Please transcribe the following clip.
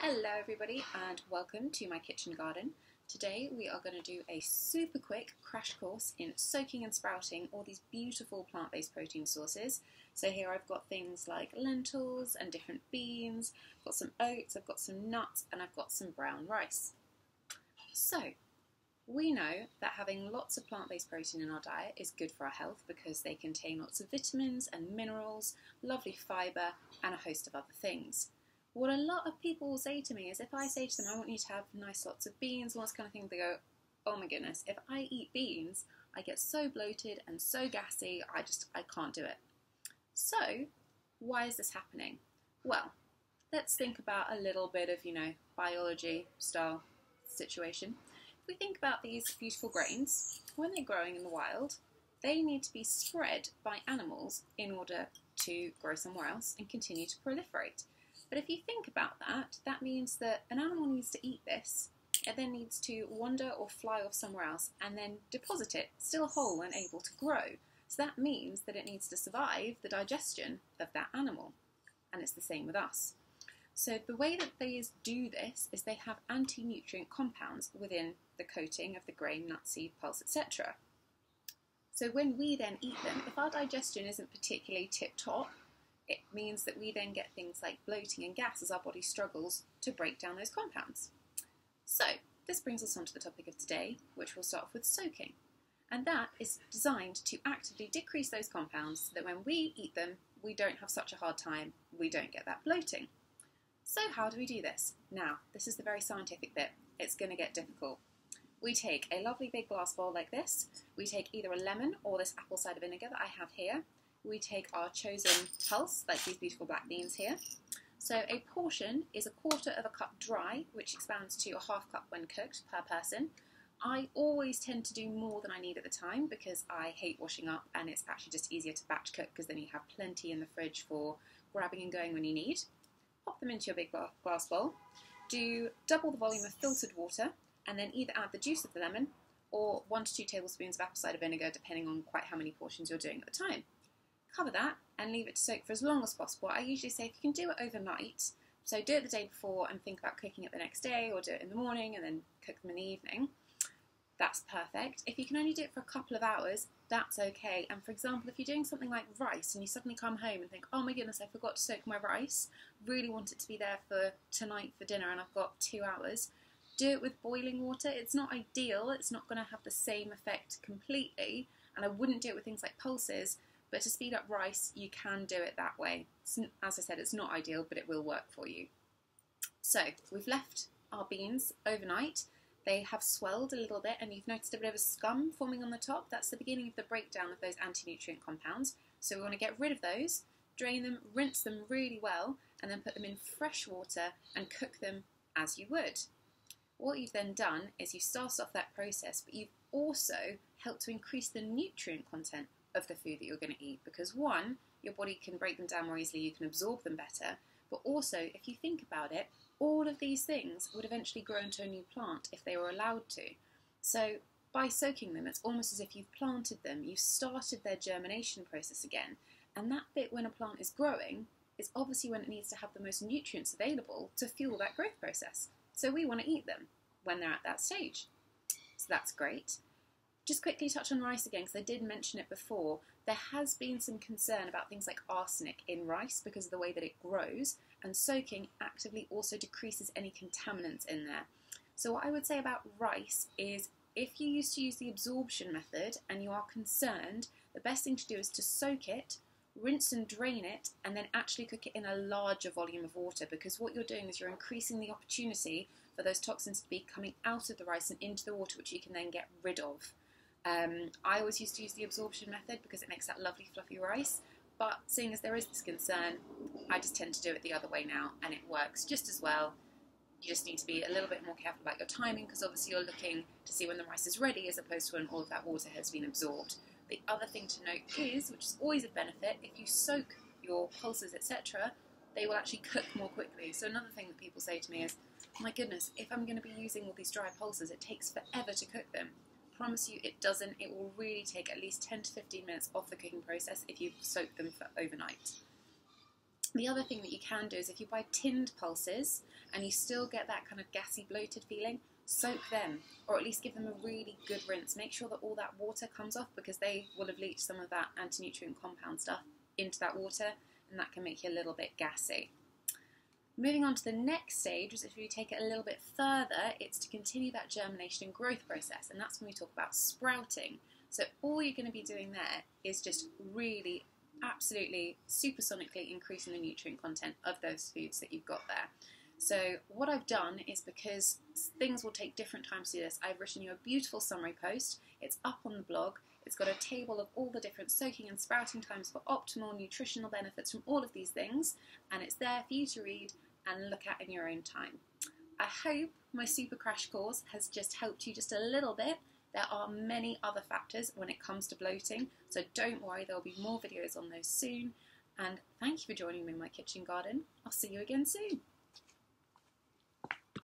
Hello everybody and welcome to my kitchen garden. Today we are going to do a super quick crash course in soaking and sprouting all these beautiful plant-based protein sources. So here I've got things like lentils and different beans, I've got some oats, I've got some nuts and I've got some brown rice. So we know that having lots of plant-based protein in our diet is good for our health because they contain lots of vitamins and minerals, lovely fibre and a host of other things. What a lot of people will say to me is if I say to them, I want you to have nice lots of beans and all this kind of thing, they go, oh my goodness, if I eat beans, I get so bloated and so gassy, I can't do it. So, why is this happening? Well, let's think about a little bit of, biology style situation. If we think about these beautiful grains, when they're growing in the wild, they need to be spread by animals in order to grow somewhere else and continue to proliferate. But if you think about that, that means that an animal needs to eat this, it then needs to wander or fly off somewhere else and then deposit it, still whole and able to grow. So that means that it needs to survive the digestion of that animal. And it's the same with us. So the way that they do this is they have anti-nutrient compounds within the coating of the grain, nut, seed, pulse, etc. So when we then eat them, if our digestion isn't particularly tip-top, it means that we then get things like bloating and gas as our body struggles to break down those compounds. So this brings us on to the topic of today, which we'll start off with soaking. And that is designed to actively decrease those compounds so that when we eat them, we don't have such a hard time, we don't get that bloating. So how do we do this? Now, this is the very scientific bit. It's going to get difficult. We take a lovely big glass bowl like this. We take either a lemon or this apple cider vinegar that I have here. We take our chosen pulse, like these beautiful black beans here. So a portion is a quarter of a cup dry, which expands to a half cup when cooked per person. I always tend to do more than I need at the time because I hate washing up and it's actually just easier to batch cook because then you have plenty in the fridge for grabbing and going when you need. Pop them into your big glass bowl. Do double the volume of filtered water and then either add the juice of the lemon or 1 to 2 tablespoons of apple cider vinegar depending on quite how many portions you're doing at the time. Cover that and leave it to soak for as long as possible. I usually say if you can do it overnight, so do it the day before and think about cooking it the next day, or do it in the morning and then cook them in the evening, that's perfect. If you can only do it for a couple of hours, that's okay. And for example, if you're doing something like rice and you suddenly come home and think, oh my goodness, I forgot to soak my rice, really want it to be there for tonight for dinner and I've got 2 hours, do it with boiling water. It's not ideal, it's not going to have the same effect completely, and I wouldn't do it with things like pulses. But to speed up rice, you can do it that way. As I said, it's not ideal, but it will work for you. So we've left our beans overnight. They have swelled a little bit and you've noticed a bit of a scum forming on the top. That's the beginning of the breakdown of those anti-nutrient compounds. So we want to get rid of those, drain them, rinse them really well, and then put them in fresh water and cook them as you would. What you've then done is you start off that process, but you've also helped to increase the nutrient content of the food that you're going to eat, because one, your body can break them down more easily, you can absorb them better, but also if you think about it, all of these things would eventually grow into a new plant if they were allowed to. So by soaking them, it's almost as if you've planted them, you've started their germination process again, and that bit when a plant is growing is obviously when it needs to have the most nutrients available to fuel that growth process. So we want to eat them when they're at that stage. So that's great. Just quickly touch on rice again, because I did mention it before. There has been some concern about things like arsenic in rice because of the way that it grows, and soaking actively also decreases any contaminants in there. So what I would say about rice is if you used to use the absorption method and you are concerned, the best thing to do is to soak it, rinse and drain it, and then actually cook it in a larger volume of water, because what you're doing is you're increasing the opportunity for those toxins to be coming out of the rice and into the water, which you can then get rid of. I always used to use the absorption method because it makes that lovely fluffy rice, but seeing as there is this concern, I just tend to do it the other way now and it works just as well. You just need to be a little bit more careful about your timing because obviously you're looking to see when the rice is ready as opposed to when all of that water has been absorbed. The other thing to note is, which is always a benefit, if you soak your pulses etc, they will actually cook more quickly. So another thing that people say to me is, oh my goodness, if I'm going to be using all these dry pulses, it takes forever to cook them. Promise you it doesn't. It will really take at least 10 to 15 minutes off the cooking process if you've soaked them for overnight. The other thing that you can do is if you buy tinned pulses and you still get that kind of gassy, bloated feeling, soak them, or at least give them a really good rinse. Make sure that all that water comes off, because they will have leached some of that anti-nutrient compound stuff into that water, and that can make you a little bit gassy. Moving on to the next stage, is if you take it a little bit further, it's to continue that germination and growth process, and that's when we talk about sprouting. So all you're going to be doing there is just really, absolutely, supersonically increasing the nutrient content of those foods that you've got there. So what I've done is, because things will take different times to do this, I've written you a beautiful summary post. It's up on the blog. It's got a table of all the different soaking and sprouting times for optimal nutritional benefits from all of these things, and it's there for you to read and look at in your own time. I hope my super crash course has just helped you just a little bit. There are many other factors when it comes to bloating, so don't worry, there'll be more videos on those soon. And thank you for joining me in my kitchen garden. I'll see you again soon.